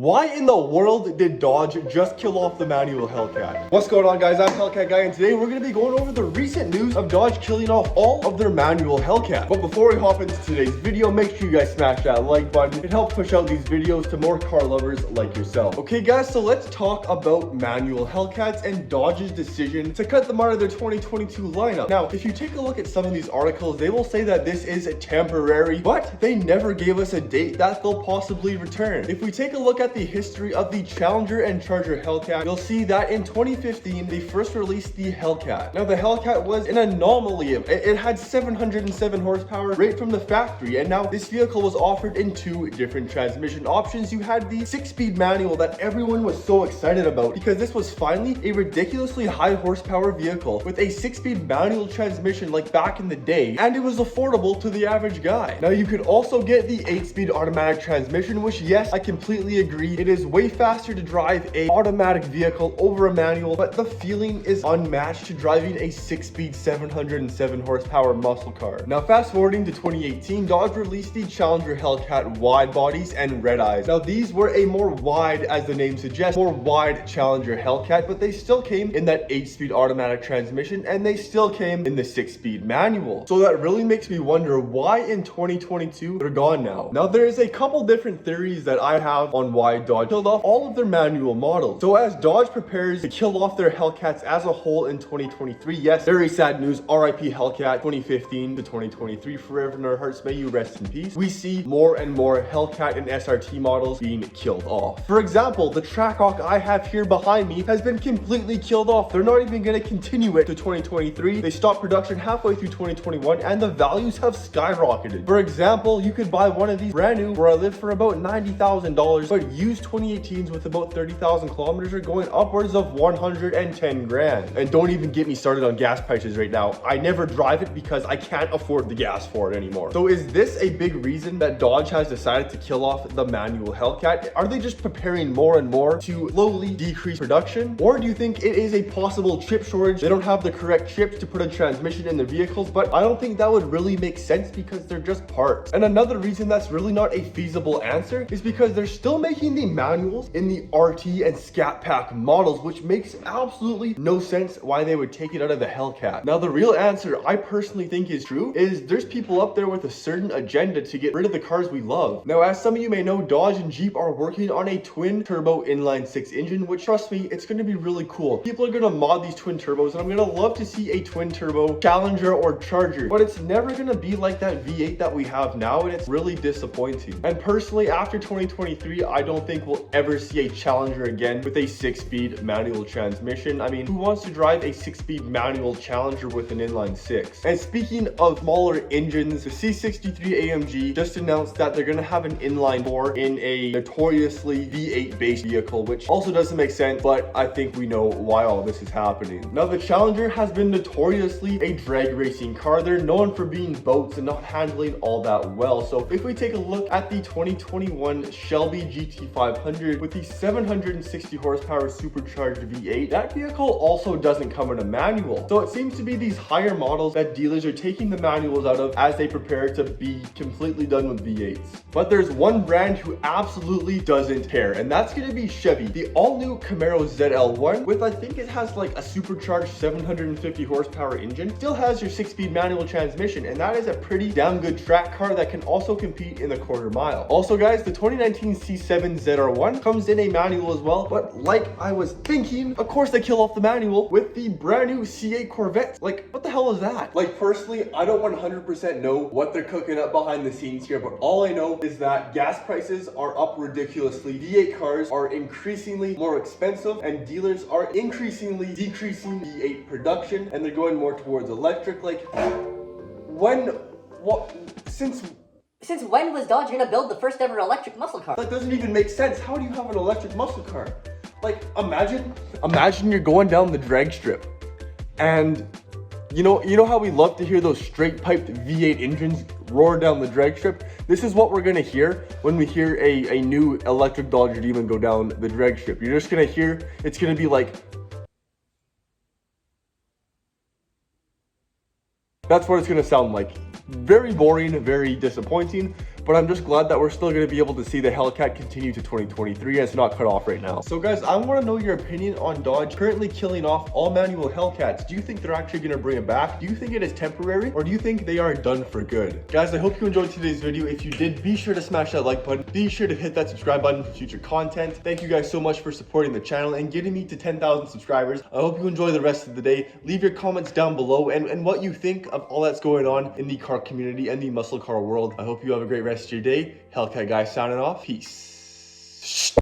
Why in the world did Dodge just kill off the manual Hellcat? What's going on, guys? I'm Hellcat Guy, and today we're going to be going over the recent news of Dodge killing off all of their manual Hellcats. But before we hop into today's video, make sure you guys smash that like button. It helps push out these videos to more car lovers like yourself. Okay, guys, so let's talk about manual Hellcats and Dodge's decision to cut them out of their 2022 lineup. Now, if you take a look at some of these articles, they will say that this is temporary, but they never gave us a date that they'll possibly return. If we take a look at the history of the Challenger and Charger Hellcat, you'll see that in 2015 they first released the Hellcat. Now the Hellcat was an anomaly. It had 707 horsepower right from the factory, and now this vehicle was offered in two different transmission options. You had the 6-speed manual that everyone was so excited about because this was finally a ridiculously high horsepower vehicle with a 6-speed manual transmission like back in the day, and it was affordable to the average guy. Now you could also get the 8-speed automatic transmission, which, yes, I completely agree, it is way faster to drive a automatic vehicle over a manual, but the feeling is unmatched to driving a 6-speed 707 horsepower muscle car. Now fast forwarding to 2018, Dodge released the Challenger Hellcat wide bodies and red eyes. Now these were a more wide, as the name suggests, more wide Challenger Hellcat, but they still came in that 8-speed automatic transmission, and they still came in the 6-speed manual. So that really makes me wonder why in 2022 they're gone now. Now there is a couple different theories that I have on why Dodge killed off all of their manual models. So as Dodge prepares to kill off their Hellcats as a whole in 2023, yes, very sad news, RIP Hellcat 2015 to 2023, forever in our hearts, may you rest in peace. We see more and more Hellcat and SRT models being killed off. For example, the Trackhawk I have here behind me has been completely killed off. They're not even going to continue it to 2023. They stopped production halfway through 2021, and the values have skyrocketed. For example, you could buy one of these brand new where I live for about $90,000, but used 2018s with about 30,000 kilometers are going upwards of 110 grand. And don't even get me started on gas prices right now. I never drive it because I can't afford the gas for it anymore. So is this a big reason that Dodge has decided to kill off the manual Hellcat? Are they just preparing more and more to slowly decrease production? Or do you think it is a possible chip shortage? They don't have the correct chips to put a transmission in their vehicles, but I don't think that would really make sense because they're just parts. And another reason that's really not a feasible answer is because they're still making the manuals in the RT and Scatpack models, which makes absolutely no sense why they would take it out of the Hellcat. Now the real answer I personally think is true is there's people up there with a certain agenda to get rid of the cars we love. Now as some of you may know, Dodge and Jeep are working on a twin turbo inline 6 engine, which, trust me, it's going to be really cool. People are going to mod these twin turbos, and I'm going to love to see a twin turbo Challenger or Charger, but it's never going to be like that V8 that we have now, and it's really disappointing. And personally, after 2023, I don't think we'll ever see a Challenger again with a 6-speed manual transmission. I mean, who wants to drive a 6-speed manual Challenger with an inline 6? And speaking of smaller engines, the C63 AMG just announced that they're going to have an inline 4 in a notoriously V8 based vehicle, which also doesn't make sense, but I think we know why all this is happening. Now the Challenger has been notoriously a drag racing car. They're known for being boats and not handling all that well. So if we take a look at the 2021 Shelby GT500 with the 760 horsepower supercharged V8, that vehicle also doesn't come in a manual. So it seems to be these higher models that dealers are taking the manuals out of as they prepare to be completely done with V8s. But there's one brand who absolutely doesn't care, and that's going to be Chevy. The all-new Camaro ZL1 with, I think it has like a supercharged 750 horsepower engine, still has your 6-speed manual transmission, and that is a pretty damn good track car that can also compete in the quarter mile. Also guys, the 2019 C7 ZR1 comes in a manual as well, but like I was thinking, of course they kill off the manual with the brand new C8 Corvette. Like, what the hell is that? Like, personally, I don't 100% know what they're cooking up behind the scenes here, but all I know is that gas prices are up ridiculously. V8 cars are increasingly more expensive, and dealers are increasingly decreasing V8 production, and they're going more towards electric. Like, Since when was Dodge gonna build the first ever electric muscle car? That doesn't even make sense. How do you have an electric muscle car? Like, imagine you're going down the drag strip, and you know how we love to hear those straight piped V8 engines roar down the drag strip? This is what we're gonna hear when we hear a new electric Dodge Demon go down the drag strip. You're just gonna hear, it's gonna be like, that's what it's gonna sound like. Very boring, very disappointing. but I'm just glad that we're still going to be able to see the Hellcat continue to 2023 and it's not cut off right now. So guys, I want to know your opinion on Dodge currently killing off all manual Hellcats. Do you think they're actually going to bring it back? Do you think it is temporary, or do you think they are done for good? Guys, I hope you enjoyed today's video. If you did, be sure to smash that like button. Be sure to hit that subscribe button for future content. Thank you guys so much for supporting the channel and getting me to 10,000 subscribers. I hope you enjoy the rest of the day. Leave your comments down below and what you think of all that's going on in the car community and the muscle car world. I hope you have a great rest of your day. Hellcat guy signing off. Peace.